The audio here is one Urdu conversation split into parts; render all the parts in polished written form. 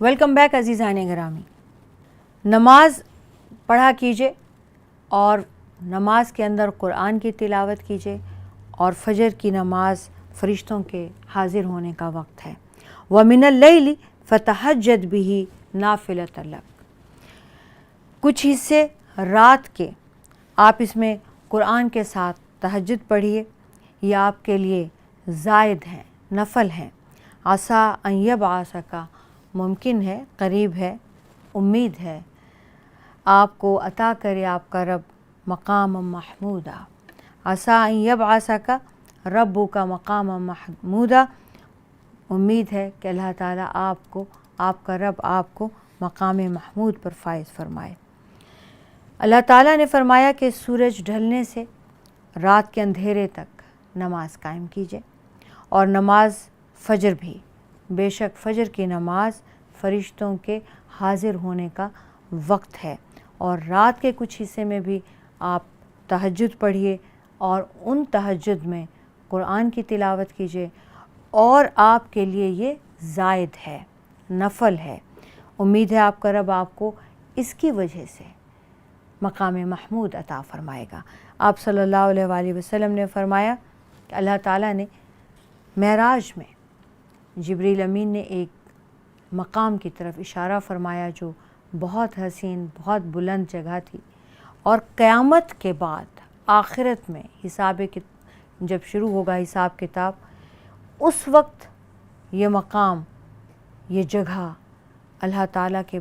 ویلکم بیک عزیزان گرامی. نماز پڑھا کیجیے اور نماز کے اندر قرآن کی تلاوت کیجیے، اور فجر کی نماز فرشتوں کے حاضر ہونے کا وقت ہے. وَمِنَ اللَّيْلِ فَتَہَجَّدْ بِهِ نَافِلَةً لَكَ. کچھ حصے رات کے آپ اس میں قرآن کے ساتھ تہجد پڑھیے، یہ آپ کے لیے زائد ہیں، نفل ہیں. عسیٰ ان یبعثک، ممکن ہے، قریب ہے، امید ہے آپ کو عطا کرے آپ کا رب مقام محمودا. عسیٰ ان یبعثک ربک مقام محمودا. امید ہے کہ اللہ تعالیٰ آپ کا رب آپ کو مقام محمود پر فائز فرمائے. اللہ تعالیٰ نے فرمایا کہ سورج ڈھلنے سے رات کے اندھیرے تک نماز قائم کیجیے، اور نماز فجر بھی. بے شک فجر کی نماز فرشتوں کے حاضر ہونے کا وقت ہے. اور رات کے کچھ حصے میں بھی آپ تہجد پڑھیے، اور ان تہجد میں قرآن کی تلاوت کیجیے، اور آپ کے لیے یہ زائد ہے، نفل ہے. امید ہے آپ کا رب آپ کو اس کی وجہ سے مقام محمود عطا فرمائے گا. آپ صلی اللہ علیہ وآلہ وسلم نے فرمایا کہ اللہ تعالیٰ نے معراج میں جبریل امین نے ایک مقام کی طرف اشارہ فرمایا جو بہت حسین، بہت بلند جگہ تھی، اور قیامت کے بعد آخرت میں جب شروع ہوگا حساب کتاب، اس وقت یہ مقام، یہ جگہ اللہ تعالیٰ کے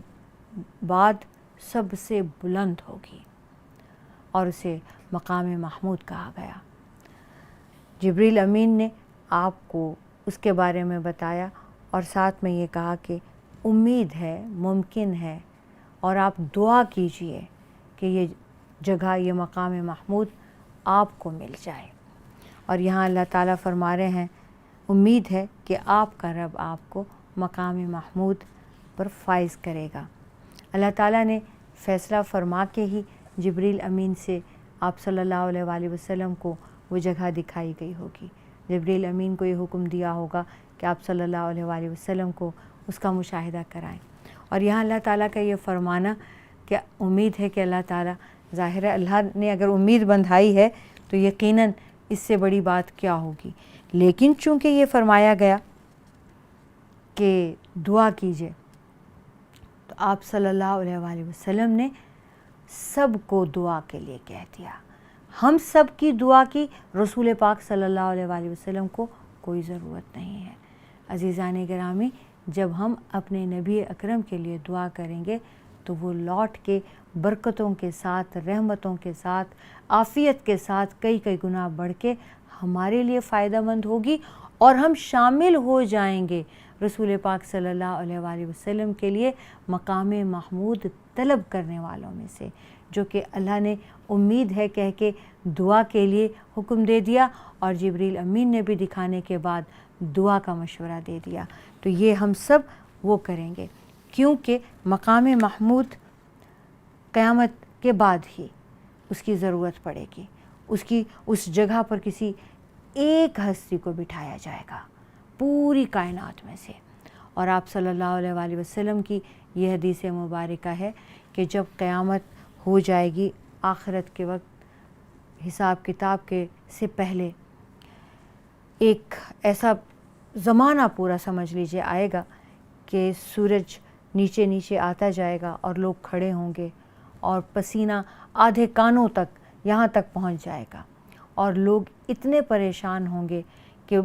بعد سب سے بلند ہوگی، اور اسے مقام محمود کہا گیا. جبریل امین نے آپ کو اس کے بارے میں بتایا، اور ساتھ میں یہ کہا کہ امید ہے، ممکن ہے، اور آپ دعا کیجئے کہ یہ جگہ، یہ مقام محمود آپ کو مل جائے. اور یہاں اللہ تعالیٰ فرما رہے ہیں امید ہے کہ آپ کا رب آپ کو مقام محمود پر فائز کرے گا. اللہ تعالیٰ نے فیصلہ فرما کے ہی جبریل امین سے آپ صلی اللہ علیہ وآلہ وسلم کو وہ جگہ دکھائی گئی ہوگی. جبریل امین کو یہ حکم دیا ہوگا کہ آپ صلی اللہ علیہ وآلہ وسلم کو اس کا مشاہدہ کرائیں. اور یہاں اللہ تعالیٰ کا یہ فرمانا کہ امید ہے کہ اللہ تعالیٰ، ظاہر ہے اللہ نے اگر امید بندھائی ہے تو یقیناً اس سے بڑی بات کیا ہوگی. لیکن چونکہ یہ فرمایا گیا کہ دعا کیجیے، تو آپ صلی اللہ علیہ وآلہ وسلم نے سب کو دعا کے لیے کہہ دیا. ہم سب کی دعا کی رسول پاک صلی اللہ علیہ وآلہ وسلم کو کوئی ضرورت نہیں ہے. عزیزان گرامی، جب ہم اپنے نبی اکرم کے لیے دعا کریں گے تو وہ لوٹ کے برکتوں کے ساتھ، رحمتوں کے ساتھ، عافیت کے ساتھ کئی گنا بڑھ کے ہمارے لیے فائدہ مند ہوگی، اور ہم شامل ہو جائیں گے رسول پاک صلی اللہ علیہ وآلہ وسلم کے لیے مقام محمود طلب کرنے والوں میں سے، جو کہ اللہ نے امید ہے کہہ کے دعا کے لیے حکم دے دیا، اور جبریل امین نے بھی دکھانے کے بعد دعا کا مشورہ دے دیا. تو یہ ہم سب وہ کریں گے، کیونکہ مقام محمود قیامت کے بعد ہی اس کی ضرورت پڑے گی. اس جگہ پر کسی ایک ہستی کو بٹھایا جائے گا پوری کائنات میں سے. اور آپ صلی اللہ علیہ وآلہ وسلم کی یہ حدیث مبارکہ ہے کہ جب قیامت ہو جائے گی، آخرت کے وقت، حساب کتاب کے سے پہلے، ایک ایسا زمانہ پورا سمجھ لیجئے آئے گا کہ سورج نیچے نیچے آتا جائے گا، اور لوگ کھڑے ہوں گے، اور پسینہ آدھے کانوں تک یہاں تک پہنچ جائے گا، اور لوگ اتنے پریشان ہوں گے کہ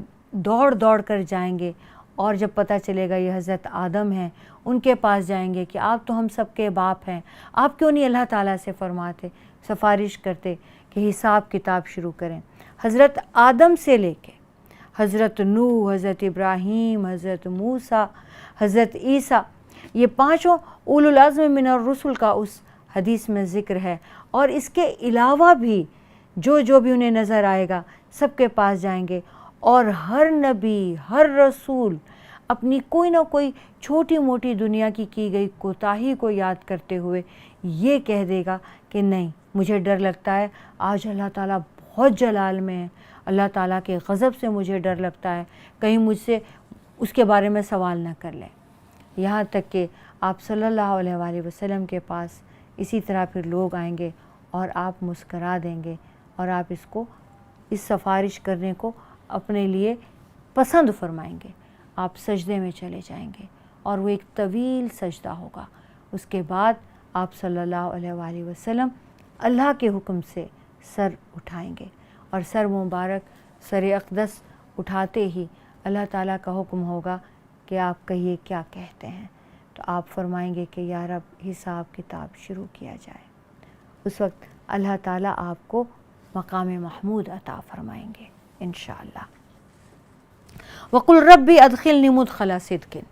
دوڑ دوڑ کر جائیں گے. اور جب پتہ چلے گا یہ حضرت آدم ہیں، ان کے پاس جائیں گے کہ آپ تو ہم سب کے باپ ہیں، آپ کیوں نہیں اللہ تعالیٰ سے فرماتے، سفارش کرتے کہ حساب کتاب شروع کریں. حضرت آدم سے لے کے حضرت نوح، حضرت ابراہیم، حضرت موسیٰ، حضرت عیسیٰ، یہ پانچوں اولو العزم من الرسل کا اس حدیث میں ذکر ہے. اور اس کے علاوہ بھی جو بھی انہیں نظر آئے گا سب کے پاس جائیں گے، اور ہر نبی، ہر رسول اپنی کوئی نہ کوئی چھوٹی موٹی دنیا کی گئی کوتاہی کو یاد کرتے ہوئے یہ کہہ دے گا کہ نہیں، مجھے ڈر لگتا ہے، آج اللہ تعالیٰ بہت جلال میں ہے، اللہ تعالیٰ کے غضب سے مجھے ڈر لگتا ہے، کہیں مجھ سے اس کے بارے میں سوال نہ کر لیں. یہاں تک کہ آپ صلی اللہ علیہ وآلہ وسلم کے پاس اسی طرح پھر لوگ آئیں گے اور آپ مسکرا دیں گے اور آپ اس سفارش کرنے کو اپنے لیے پسند فرمائیں گے. آپ سجدے میں چلے جائیں گے اور وہ ایک طویل سجدہ ہوگا. اس کے بعد آپ صلی اللہ علیہ وآلہ وسلم اللہ کے حکم سے سر اٹھائیں گے اور سر مبارک، سر اقدس اٹھاتے ہی اللہ تعالیٰ کا حکم ہوگا کہ آپ کہیے کیا کہتے ہیں. تو آپ فرمائیں گے کہ یا رب حساب کتاب شروع کیا جائے. اس وقت اللہ تعالیٰ آپ کو مقام محمود عطا فرمائیں گے انشاءاللہ. وَقُلْ رَبِّ أَدْخِلْنِي مُدْخَلَ صِدْقٍ،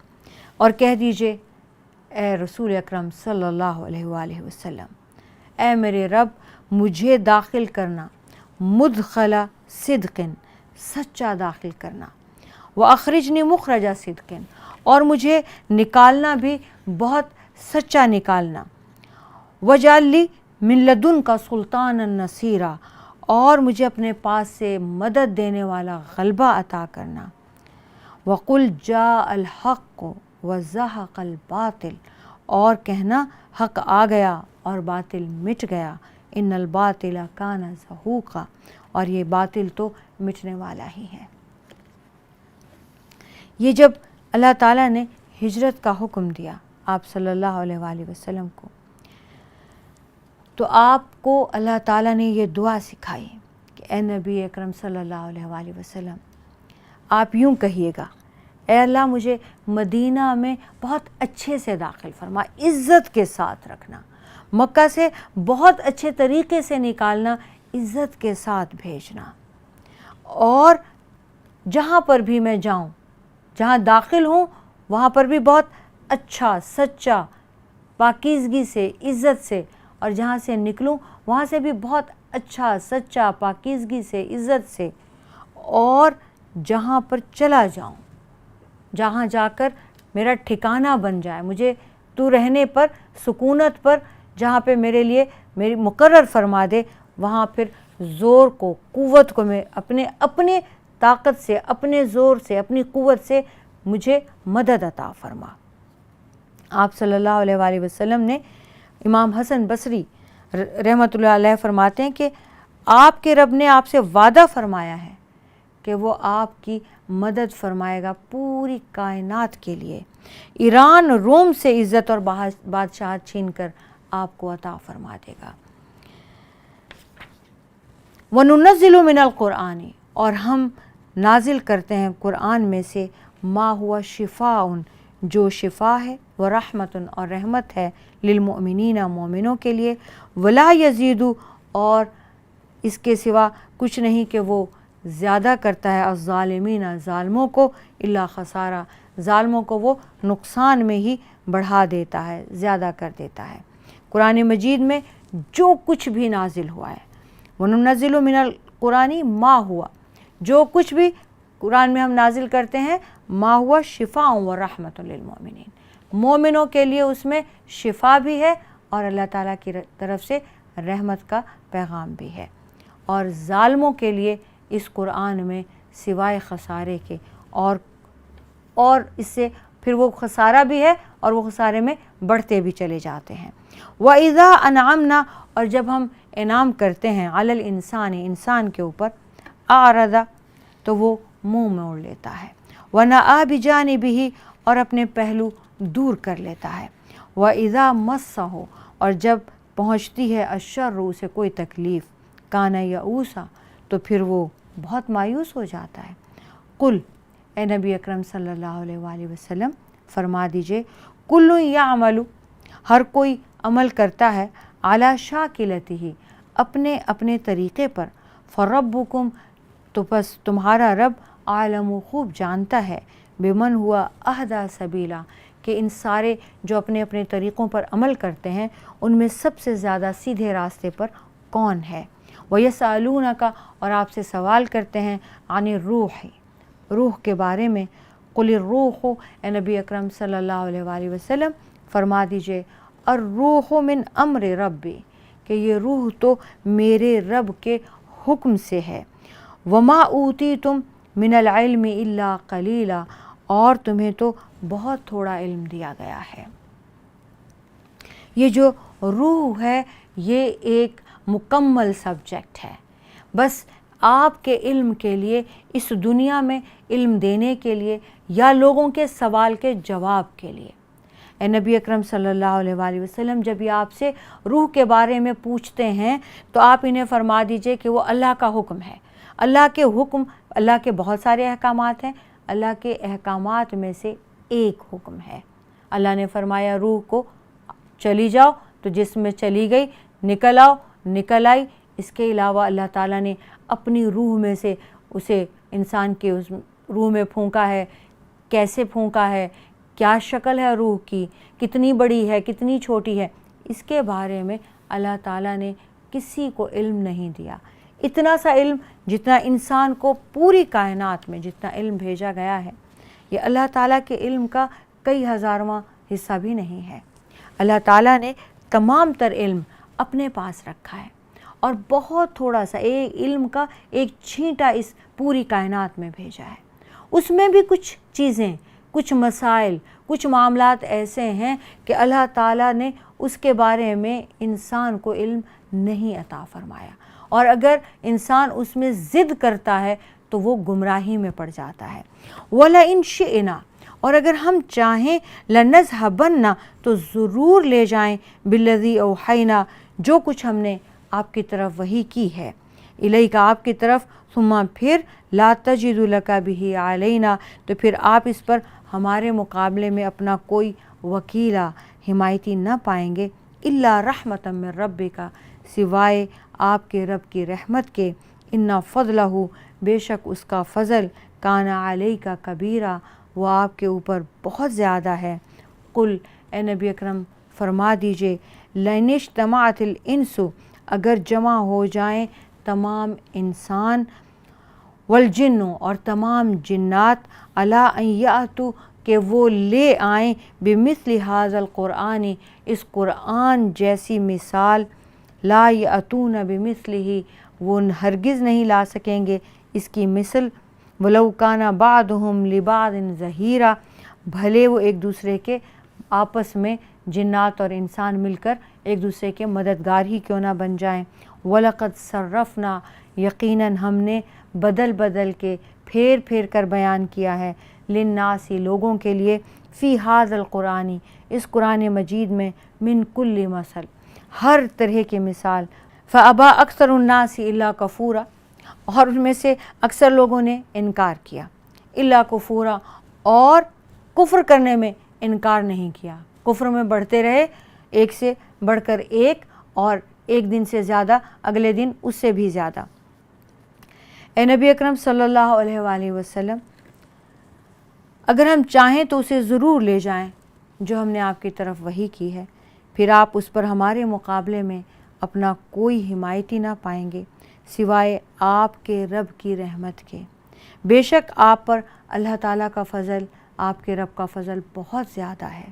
اور کہہ دیجئے اے رسول اکرم صلی اللہ علیہ وآلہ وسلم، اے میرے رب مجھے داخل کرنا مدخل صدق، سچا داخل کرنا، وَأَخْرِجْنِي مُخْرَجَ صدق، اور مجھے نکالنا بھی بہت سچا نکالنا، وَاجْعَل لِّي مِن لَّدُنْكَ سُلْطَانًا نَصِيرًا، اور مجھے اپنے پاس سے مدد دینے والا غلبہ عطا کرنا. وَقُلْ جَاءَ الْحَقُّ وَزَهَقَ الْبَاطِلُ، اور کہنا حق آ گیا اور باطل مٹ گیا. ان الباطل کان زہوقا، اور یہ باطل تو مٹنے والا ہی ہے. یہ جب اللہ تعالیٰ نے ہجرت کا حکم دیا آپ صلی اللہ علیہ وآلہ وسلم کو، تو آپ کو اللہ تعالیٰ نے یہ دعا سکھائی کہ اے نبی اکرم صلی اللہ علیہ وآلہ وسلم، آپ یوں کہیے گا، اے اللہ مجھے مدینہ میں بہت اچھے سے داخل فرما، عزت کے ساتھ رکھنا، مکہ سے بہت اچھے طریقے سے نکالنا، عزت کے ساتھ بھیجنا، اور جہاں پر بھی میں جاؤں، جہاں داخل ہوں وہاں پر بھی بہت اچھا سچا پاکیزگی سے عزت سے، اور جہاں سے نکلوں وہاں سے بھی بہت اچھا سچا پاکیزگی سے عزت سے، اور جہاں پر چلا جاؤں، جہاں جا کر میرا ٹھکانہ بن جائے، مجھے تو رہنے پر سکونت پر جہاں پہ میرے لیے میری مقرر فرما دے، وہاں پھر زور کو قوت کو میں اپنے طاقت سے، اپنے زور سے، اپنی قوت سے مجھے مدد عطا فرما. آپ صلی اللہ علیہ وآلہ وسلم نے، امام حسن بصری رحمۃ اللہ علیہ فرماتے ہیں کہ آپ کے رب نے آپ سے وعدہ فرمایا ہے کہ وہ آپ کی مدد فرمائے گا پوری کائنات کے لیے. ایران روم سے عزت اور بادشاہت چھین کر آپ کو عطا فرما دے گا. وَنُنَزِّلُ مِنَ الْقُرْآنِ، اور ہم نازل کرتے ہیں قرآن میں سے، ما ہوا شفاء، جو شفا ہے، ورحمت، اور رحمت ہے، للمؤمنین، مومنوں کے لیے، ولا یزید، اور اس کے سوا کچھ نہیں کہ وہ زیادہ کرتا ہے، الظالمین، ظالموں کو، الا خسارہ، ظالموں کو وہ نقصان میں ہی بڑھا دیتا ہے، زیادہ کر دیتا ہے. قرآن مجید میں جو کچھ بھی نازل ہوا ہے، وَنُنَزِّلُ مِنَ الْقُرْآنِ ما ہوا، جو کچھ بھی قرآن میں ہم نازل کرتے ہیں، ما ہوا شفاء ورحمۃ للمؤمنین، مومنوں کے لیے اس میں شفا بھی ہے اور اللہ تعالیٰ کی طرف سے رحمت کا پیغام بھی ہے. اور ظالموں کے لیے اس قرآن میں سوائے خسارے کے اور اس سے پھر وہ خسارہ بھی ہے اور وہ خسارے میں بڑھتے بھی چلے جاتے ہیں. وَإِذَا أَنْعَمْنَا، اور جب ہم انعام کرتے ہیں، عَلَى الْإِنسَانِ، انسان کے اوپر، أَعْرَضَ، تو وہ منہ موڑ لیتا ہے، وَنَأَىٰ بِجَانِبِهِ، اور اپنے پہلو دور کر لیتا ہے. وَإِذَا مَسَّهُ، اور جب پہنچتی ہے الشر، اسے کوئی تکلیف، کان یئوسا، تو پھر وہ بہت مایوس ہو جاتا ہے. قل، اے نبی اکرم صلی اللہ علیہ وآلہ وسلم فرما دیجئے، کل یعمل، ہر کوئی عمل کرتا ہے، علی شاکلتہ، اپنے طریقے پر، فربکم، تو بس تمہارا رب، عالم، خوب جانتا ہے، بمن ہوا اہدی سبیلا، کہ ان سارے جو اپنے اپنے طریقوں پر عمل کرتے ہیں ان میں سب سے زیادہ سیدھے راستے پر کون ہے. وَيَسْأَلُونَكَ، اور آپ سے سوال کرتے ہیں، عن الروح، روح کے بارے میں. قل الروح، اے نبی اکرم صلی اللہ علیہ وآلہ وسلم فرما دیجئے، الروح من امر ربی، کہ یہ روح تو میرے رب کے حکم سے ہے. وما اوتیتم من العلم الا قلیلا، اور تمہیں تو بہت تھوڑا علم دیا گیا ہے۔ یہ جو روح ہے یہ ایک مکمل سبجیکٹ ہے، بس آپ کے علم کے لیے، اس دنیا میں علم دینے کے لیے یا لوگوں کے سوال کے جواب کے لیے۔ اے نبی اکرم صلی اللہ علیہ وآلہ وسلم، جب یہ آپ سے روح کے بارے میں پوچھتے ہیں تو آپ انہیں فرما دیجئے کہ وہ اللہ کا حکم ہے۔ اللہ کے حکم، اللہ کے بہت سارے احکامات ہیں، اللہ کے احکامات میں سے ایک حکم ہے۔ اللہ نے فرمایا روح کو چلی جاؤ تو جسم میں چلی گئی، نکل آؤ، نکل آئی۔ اس کے علاوہ اللہ تعالیٰ نے اپنی روح میں سے اسے انسان کے اس روح میں پھونکا ہے، کیسے پھونکا ہے، کیا شکل ہے روح کی، کتنی بڑی ہے، کتنی چھوٹی ہے، اس کے بارے میں اللہ تعالیٰ نے کسی کو علم نہیں دیا۔ اتنا سا علم جتنا انسان کو پوری کائنات میں جتنا علم بھیجا گیا ہے، یہ اللہ تعالیٰ کے علم کا کئی ہزارواں حصہ بھی نہیں ہے۔ اللہ تعالیٰ نے تمام تر علم اپنے پاس رکھا ہے اور بہت تھوڑا سا ایک علم کا ایک چھینٹا اس پوری کائنات میں بھیجا ہے۔ اس میں بھی کچھ چیزیں، کچھ مسائل، کچھ معاملات ایسے ہیں کہ اللہ تعالیٰ نے اس کے بارے میں انسان کو علم نہیں عطا فرمایا، اور اگر انسان اس میں ضد کرتا ہے تو وہ گمراہی میں پڑ جاتا ہے۔ وَلَئِن شِئْنَا، اور اگر ہم چاہیں، لَنَذْهَبَنَّ، تو ضرور لے جائیں، بِالَّذِي أَوْحَيْنَا، جو کچھ ہم نے آپ کی طرف وحی کی ہے، الیک، آپ کی طرف، ثم پھر، لا تجد لک بہ علینا، تو پھر آپ اس پر ہمارے مقابلے میں اپنا کوئی وکیلا، حمایتی نہ پائیں گے، الا رحمۃ من ربک، سوائے آپ کے رب کی رحمت کے، ان فضلہ، بے شک اس کا فضل، کان علیک کبیرا، وہ آپ کے اوپر بہت زیادہ ہے۔ قل، اے نبی اکرم فرما دیجئے، لئن اجتمعت الانس، اگر جمع ہو جائیں تمام انسان، والجن، اور تمام جنات، علی ان یأتوا، کہ وہ لے آئیں، بمثل ھذا القرآن، اس قرآن جیسی مثال، لا یأتون بمثلہ، وہ ہرگز نہیں لا سکیں گے اس کی مثل، ولو کان بعضهم لبعض ظہیرا، بھلے وہ ایک دوسرے کے آپس میں جنات اور انسان مل کر ایک دوسرے کے مددگار ہی کیوں نہ بن جائیں۔ وَلَقَدْ صَرَّفْنَا، یقیناً ہم نے بدل بدل کے پھیر پھیر کر بیان کیا ہے، للناس، لوگوں کے لیے، فی ھذا القرآن، اس قرآن مجید میں، من کل مثل، ہر طرح کی مثال، فَأَبَى أَكْثَرُ النَّاسِ إِلَّا كَفُورًا، اور ان میں سے اکثر لوگوں نے انکار کیا، الا کفورا، اور کفر کرنے میں انکار نہیں کیا، کفر میں بڑھتے رہے، ایک سے بڑھ کر ایک، اور ایک دن سے زیادہ، اگلے دن اس سے بھی زیادہ۔ اے نبی اکرم صلی اللہ علیہ وآلہ وسلم، اگر ہم چاہیں تو اسے ضرور لے جائیں جو ہم نے آپ کی طرف وحی کی ہے، پھر آپ اس پر ہمارے مقابلے میں اپنا کوئی حمایتی نہ پائیں گے سوائے آپ کے رب کی رحمت کے، بے شک آپ پر اللہ تعالیٰ کا فضل، آپ کے رب کا فضل بہت زیادہ ہے۔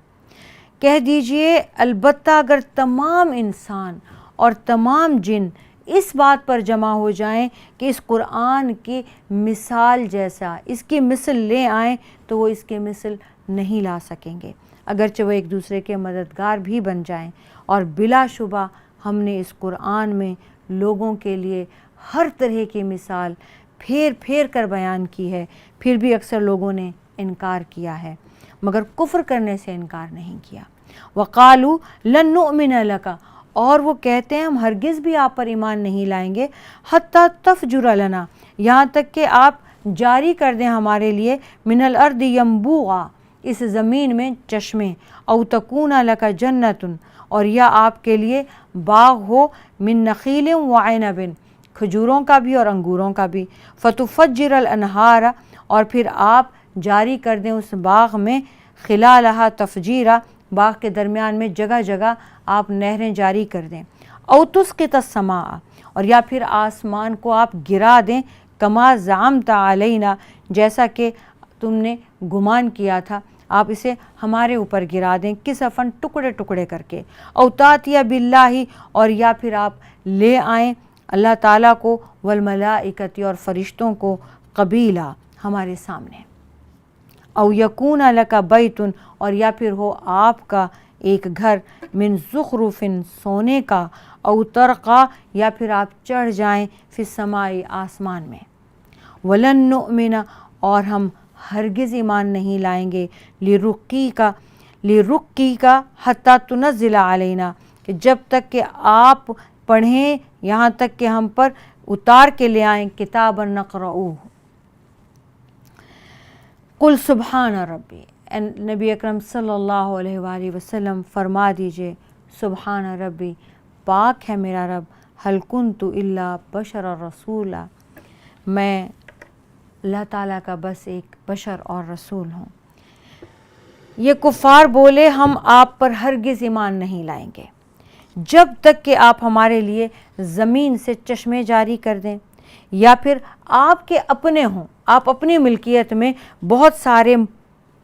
کہہ دیجئے، البتہ اگر تمام انسان اور تمام جن اس بات پر جمع ہو جائیں کہ اس قرآن کی مثال جیسا، اس کی مثل لے آئیں، تو وہ اس کی مثل نہیں لا سکیں گے، اگرچہ وہ ایک دوسرے کے مددگار بھی بن جائیں۔ اور بلا شبہ ہم نے اس قرآن میں لوگوں کے لیے ہر طرح کی مثال پھیر پھیر کر بیان کی ہے، پھر بھی اکثر لوگوں نے انکار کیا ہے، مگر کفر کرنے سے انکار نہیں کیا۔ وَقَالُوا لَن نُؤْمِنَ لَكَ، اور وہ کہتے ہیں ہم ہرگز بھی آپ پر ایمان نہیں لائیں گے، حَتَّى تَفْجُرَ لَنَا، یہاں تک کہ آپ جاری کر دیں ہمارے لیے، مِنَ الْأَرْضِ يَنبُوعًا، اس زمین میں چشمے، اَوْ تَكُونَ لَكَ جَنَّةٌ، اور یا آپ کے لیے باغ ہو، مِن نَخِيلٍ وَعِنَبٍ، کھجوروں کا بھی اور انگوروں کا بھی، فَتُفَجِّرَ الْأَنْهَارَ، اور پھر آپ جاری کر دیں اس باغ میں، خِلَالَهَا تَفْجِيرًا، باغ کے درمیان میں جگہ جگہ آپ نہریں جاری کر دیں، اَوْ تُسْقِطَ السَّمَاءَ، اور یا پھر آسمان کو آپ گرا دیں، کما زعمت علینا، جیسا کہ تم نے گمان کیا تھا، آپ اسے ہمارے اوپر گرا دیں، کسفن، ٹکڑے ٹکڑے کر کے، او تاتیہ باللہ، اور یا پھر آپ لے آئیں اللہ تعالیٰ کو، والملائکۃ، اور فرشتوں کو، قبیلہ، ہمارے سامنے۔ او یکون لک بیتن، اور یا پھر ہو آپ کا ایک گھر، من زخرف، سونے کا، او ترقا، یا پھر آپ چڑھ جائیں، فی السماء، آسمان میں، ولن نؤمن، اور ہم ہرگز ایمان نہیں لائیں گے، لرقی کا حتی تنزل علینا، کہ جب تک کہ آپ پڑھیں، یہاں تک کہ ہم پر اتار کے لے آئیں، کتابا نقرؤہ۔ قل سبحان ربی، نبی اکرم صلی اللہ علیہ وآلہ وسلم فرما دیجئے، سبحان ربی، پاک ہے میرا رب، حل کنت الا بشر رسولا، میں اللہ تعالیٰ کا بس ایک بشر اور رسول ہوں۔ یہ کفار بولے ہم آپ پر ہرگز ایمان نہیں لائیں گے جب تک کہ آپ ہمارے لیے زمین سے چشمے جاری کر دیں، یا پھر آپ کے اپنے ہوں، آپ اپنی ملکیت میں بہت سارے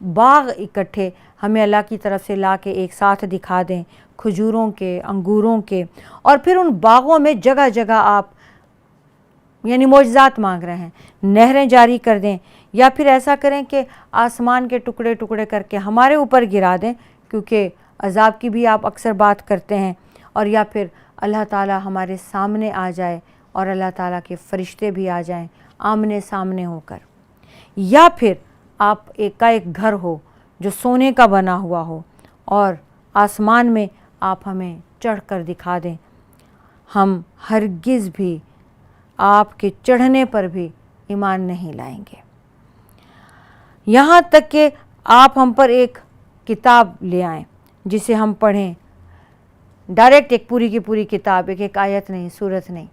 باغ اکٹھے ہمیں اللہ کی طرف سے لا کے ایک ساتھ دکھا دیں، کھجوروں کے، انگوروں کے، اور پھر ان باغوں میں جگہ جگہ آپ یعنی معجزات مانگ رہے ہیں، نہریں جاری کر دیں، یا پھر ایسا کریں کہ آسمان کے ٹکڑے ٹکڑے کر کے ہمارے اوپر گرا دیں، کیونکہ عذاب کی بھی آپ اکثر بات کرتے ہیں، اور یا پھر اللہ تعالیٰ ہمارے سامنے آ جائے اور اللہ تعالیٰ کے فرشتے بھی آ جائیں آمنے سامنے ہو کر، یا پھر آپ ایک گھر ہو جو سونے کا بنا ہوا ہو اور آسمان میں آپ ہمیں چڑھ کر دکھا دیں، ہم ہرگز بھی آپ کے چڑھنے پر بھی ایمان نہیں لائیں گے، یہاں تک کہ آپ ہم پر ایک کتاب لے آئیں جسے ہم پڑھیں، ڈائریکٹ ایک پوری کی پوری کتاب، ایک آیت نہیں، سورت نہیں۔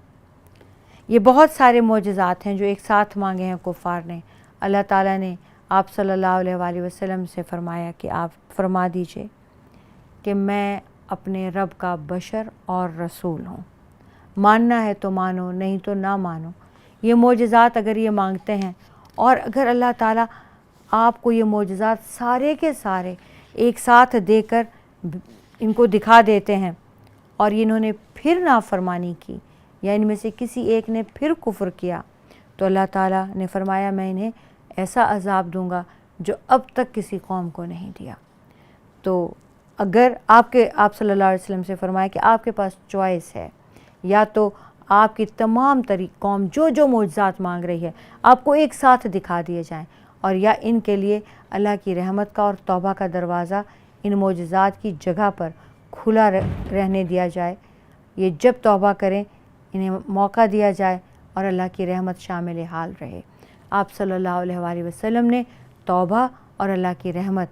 یہ بہت سارے معجزات ہیں جو ایک ساتھ مانگے ہیں کفار نے۔ اللہ تعالیٰ نے آپ صلی اللہ علیہ وآلہ وسلم سے فرمایا کہ آپ فرما دیجئے کہ میں اپنے رب کا بشر اور رسول ہوں، ماننا ہے تو مانو، نہیں تو نہ مانو۔ یہ معجزات اگر یہ مانگتے ہیں، اور اگر اللہ تعالیٰ آپ کو یہ معجزات سارے کے سارے ایک ساتھ دے کر ان کو دکھا دیتے ہیں، اور انہوں نے پھر نافرمانی کی، یا ان میں سے کسی ایک نے پھر کفر کیا، تو اللہ تعالیٰ نے فرمایا میں انہیں ایسا عذاب دوں گا جو اب تک کسی قوم کو نہیں دیا۔ تو اگر آپ صلی اللہ علیہ وسلم سے فرمایا کہ آپ کے پاس چوائس ہے، یا تو آپ کی تمام قوم جو معجزات مانگ رہی ہے آپ کو ایک ساتھ دکھا دیے جائیں، اور یا ان کے لیے اللہ کی رحمت کا اور توبہ کا دروازہ ان معجزات کی جگہ پر کھلا رہنے دیا جائے، یہ جب توبہ کریں انہیں موقع دیا جائے اور اللہ کی رحمت شامل حال رہے۔ آپ صلی اللہ علیہ وآلہ وسلم نے توبہ اور اللہ کی رحمت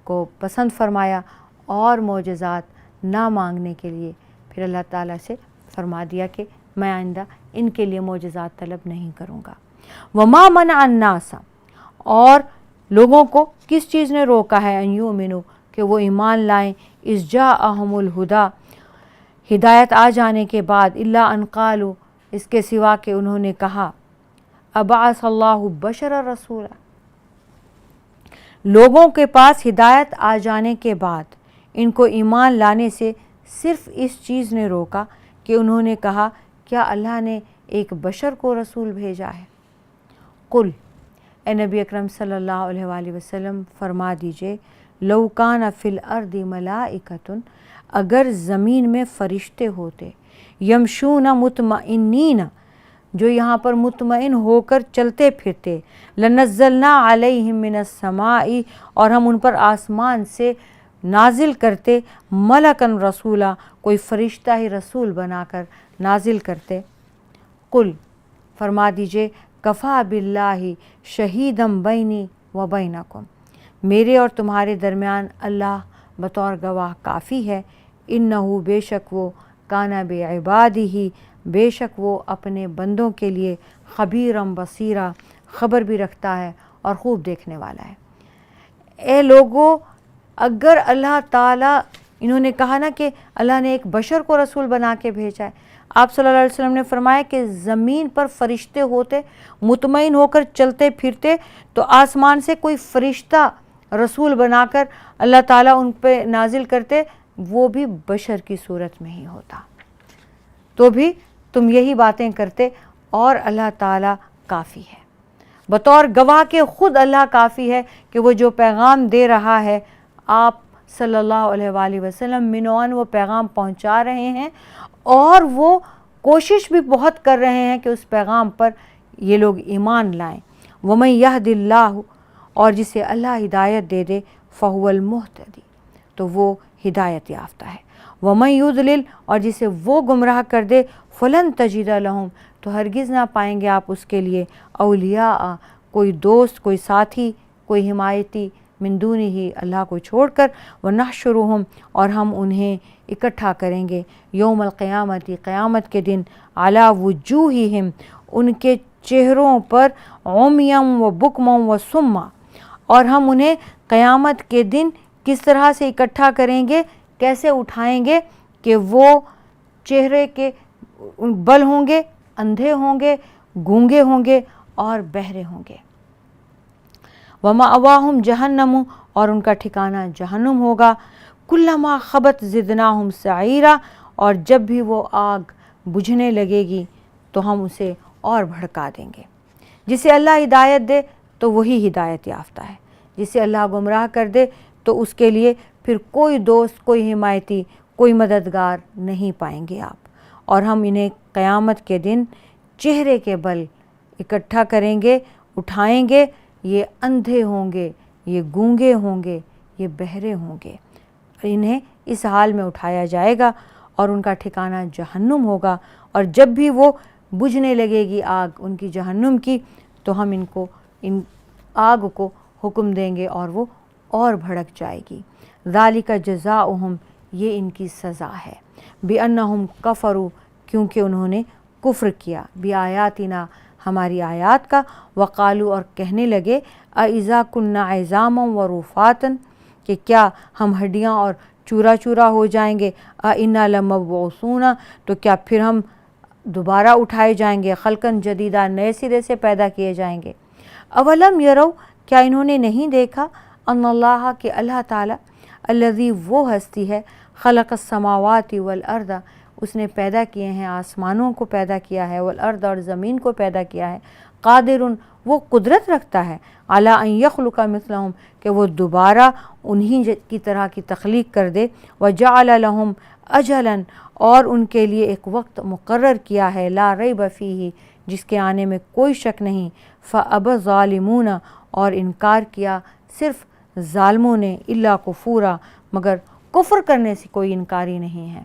کو پسند فرمایا، اور معجزات نہ مانگنے کے لیے پھر اللہ تعالیٰ سے فرما دیا کہ میں آئندہ ان کے لیے معجزات طلب نہیں کروں گا۔ وَمَا مَنَعَ النَّاسَ، اور لوگوں کو کس چیز نے روکا ہے، ان یؤمنوا، کہ وہ ایمان لائیں، اذ جاءہم الہدیٰ، ہدایت آ جانے کے بعد، الا ان قالوا، اس کے سوا کہ انہوں نے کہا، ابعث اللہ بشر رسولا، لوگوں کے پاس ہدایت آ جانے کے بعد ان کو ایمان لانے سے صرف اس چیز نے روکا کہ انہوں نے کہا کیا اللہ نے ایک بشر کو رسول بھیجا ہے؟ قل، اے نبی اکرم صلی اللہ علیہ وآلہ وسلم فرما دیجئے، لو کان فی الارض ملائکۃ، اگر زمین میں فرشتے ہوتے، یمشون مطمئنین، جو یہاں پر مطمئن ہو کر چلتے پھرتے، لنزلنا علیہم من السماء، اور ہم ان پر آسمان سے نازل کرتے، ملکن رسولا، کوئی فرشتہ ہی رسول بنا کر نازل کرتے۔ قل، فرما دیجئے، کفا باللہ شہیدم بینی و بینکم، میرے اور تمہارے درمیان اللہ بطور گواہ کافی ہے، انہو، بے شک وہ، کانا بعبادہ، بے شک وہ اپنے بندوں کے لیے، خبیرم بصیرا، خبر بھی رکھتا ہے اور خوب دیکھنے والا ہے۔ اے لوگو، اگر اللہ تعالیٰ، انہوں نے کہا نا کہ اللہ نے ایک بشر کو رسول بنا کے بھیجا ہے، آپ صلی اللہ علیہ وسلم نے فرمایا کہ زمین پر فرشتے ہوتے، مطمئن ہو کر چلتے پھرتے، تو آسمان سے کوئی فرشتہ رسول بنا کر اللہ تعالیٰ ان پہ نازل کرتے، وہ بھی بشر کی صورت میں ہی ہوتا، تو بھی تم یہی باتیں کرتے، اور اللہ تعالیٰ کافی ہے۔ بطور گواہ کے خود اللہ کافی ہے کہ وہ جو پیغام دے رہا ہے آپ صلی اللہ علیہ وآلہ وسلم منوان وہ پیغام پہنچا رہے ہیں، اور وہ کوشش بھی بہت کر رہے ہیں کہ اس پیغام پر یہ لوگ ایمان لائیں۔ وَمَن يَهْدِ اللَّهُ، اور جسے اللہ ہدایت دے دے، فَهُوَ الْمُهْتَدِي، تو وہ ہدایت یافتہ ہے۔ وَمَن يُضْلِلْ، اور جسے وہ گمراہ کر دے، فَلَن تَجِدَ لَهُمْ، تو ہرگز نہ پائیں گے آپ اس کے لیے اولیاء، کوئی دوست، کوئی ساتھی، کوئی حمایتی، من دونہ ہی، اللہ کو چھوڑ کر، وَنَحْشُرُهُمْ، اور ہم انہیں اکٹھا کریں گے، یوم القیامت، قیامت کے دن، علی وجوہہم، ان کے چہروں پر، عمیًا و بکمًا و صمًا، اور ہم انہیں قیامت کے دن کس طرح سے اکٹھا کریں گے، کیسے اٹھائیں گے کہ وہ چہرے کے بل ہوں گے، اندھے ہوں گے، گونگے ہوں گے اور بہرے ہوں گے۔ وَمَأْوَاهُمْ جَهَنَّمُ، اور ان کا ٹھکانہ جہنم ہوگا، کلما خبت زدناہم سعیرا، اور جب بھی وہ آگ بجھنے لگے گی تو ہم اسے اور بھڑکا دیں گے۔ جسے اللہ ہدایت دے تو وہی ہدایت یافتہ ہے، جسے اللہ گمراہ کر دے تو اس کے لیے پھر کوئی دوست، کوئی حمایتی، کوئی مددگار نہیں پائیں گے آپ۔ اور ہم انہیں قیامت کے دن چہرے کے بل اکٹھا کریں گے، اٹھائیں گے، یہ اندھے ہوں گے، یہ گونگے ہوں گے، یہ بہرے ہوں گے، انہیں اس حال میں اٹھایا جائے گا اور ان کا ٹھکانہ جہنم ہوگا، اور جب بھی وہ بجھنے لگے گی آگ ان کی جہنم کی تو ہم ان آگ کو حکم دیں گے اور وہ اور بھڑک جائے گی۔ ذالک جزاؤہم، یہ ان کی سزا ہے، بِأَنَّهُمْ کفروا، کیونکہ انہوں نے کفر کیا، بِآیاتنا، ہماری آیات کا، وقالوا، اور کہنے لگے، أَإِذَا كُنَّا عِظَامًا وَرُفَاتًا، کہ کیا ہم ہڈیاں اور چورا چورا ہو جائیں گے، أَإِنَّا لَمَبْعُوثُونَ، تو کیا پھر ہم دوبارہ اٹھائے جائیں گے، خلقاً جدیدہ، نئے سرے سے پیدا کیے جائیں گے۔ اولم یروا، کیا انہوں نے نہیں دیکھا، ان اللہ، کہ اللہ تعالیٰ، الذی، وہ ہستی ہے، خلق السماوات والارض، اس نے پیدا کیے ہیں آسمانوں کو پیدا کیا ہے، والارض، اور زمین کو پیدا کیا ہے، قادر، وہ قدرت رکھتا ہے، علی ان یخلق مثلہم، کہ وہ دوبارہ انہی کی طرح کی تخلیق کر دے، وجعل لہم اجلا، اور ان کے لیے ایک وقت مقرر کیا ہے، لا ریب فیہ، جس کے آنے میں کوئی شک نہیں، فابى الظالمون، اور انکار کیا صرف ظالموں نے، الا کفورا، مگر کفر کرنے سے کوئی انکاری نہیں ہے۔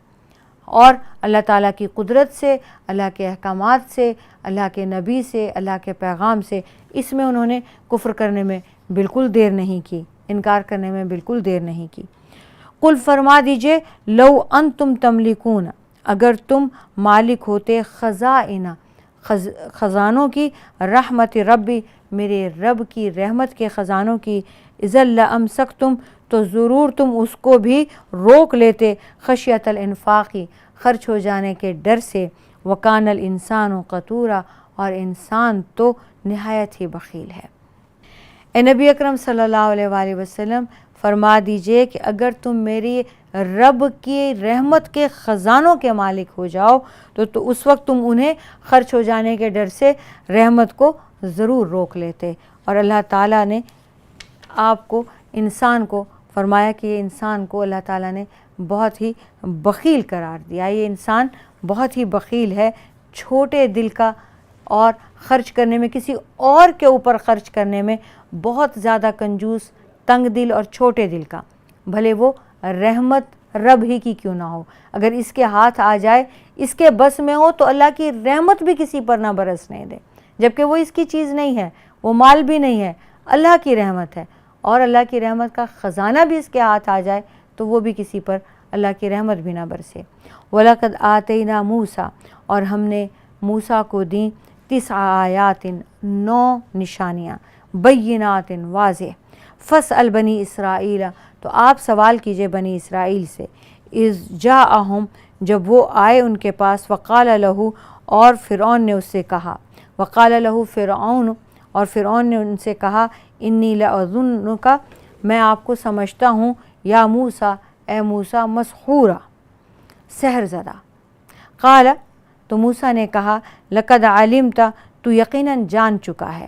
اور اللہ تعالیٰ کی قدرت سے، اللہ کے احکامات سے، اللہ کے نبی سے، اللہ کے پیغام سے، اس میں انہوں نے کفر کرنے میں بالکل دیر نہیں کی، انکار کرنے میں بالکل دیر نہیں کی۔ قل، فرما دیجئے، لو انتم تملکون، اگر تم مالک ہوتے، خزائن، خزانوں کی، رحمت ربی، میرے رب کی رحمت کے خزانوں کی، اذا لامسکتم، تو ضرور تم اس کو بھی روک لیتے، خشیت الانفاقی، خرچ ہو جانے کے ڈر سے، وکان الانسان قتورا، اور انسان تو نہایت ہی بخیل ہے۔ اے نبی اکرم صلی اللہ علیہ وآلہ وسلم، فرما دیجئے کہ اگر تم میری رب کی رحمت کے خزانوں کے مالک ہو جاؤ تو اس وقت تم انہیں خرچ ہو جانے کے ڈر سے رحمت کو ضرور روک لیتے۔ اور اللہ تعالیٰ نے آپ کو، انسان کو، فرمایا کہ یہ انسان کو اللہ تعالیٰ نے بہت ہی بخیل قرار دیا، یہ انسان بہت ہی بخیل ہے، چھوٹے دل کا، اور خرچ کرنے میں، کسی اور کے اوپر خرچ کرنے میں بہت زیادہ کنجوس، تنگ دل اور چھوٹے دل کا، بھلے وہ رحمت رب ہی کی کیوں نہ ہو، اگر اس کے ہاتھ آ جائے، اس کے بس میں ہو، تو اللہ کی رحمت بھی کسی پر نہ برسنے دے، جبکہ وہ اس کی چیز نہیں ہے، وہ مال بھی نہیں ہے، اللہ کی رحمت ہے، اور اللہ کی رحمت کا خزانہ بھی اس کے ہاتھ آ جائے تو وہ بھی کسی پر اللہ کی رحمت بھی نہ برسے۔ وَلَقَدْ آتَيْنَا مُوسَىٰ، اور ہم نے موسیٰ کو دیں 9 آیات، 9 نشانیاں، بینات، واضح، فَاسْأَلْ بنی اسرائیل، تو آپ سوال کیجئے بنی اسرائیل سے، اِذْ جَاءَهُمْ، جب وہ آئے ان کے پاس، وَقَالَ لَهُ، اور فرعون نے اس سے کہا، وَقَالَ لَهُ فرعون، اور فرعون نے ان سے کہا، انی لَأَظُنُّكَ، میں آپ کو سمجھتا ہوں، یا موسیٰ، اے موسیٰ، مسحورا، سحر زدہ۔ قال، تو موسیٰ نے کہا، لقد علمت، تو یقیناً جان چکا ہے،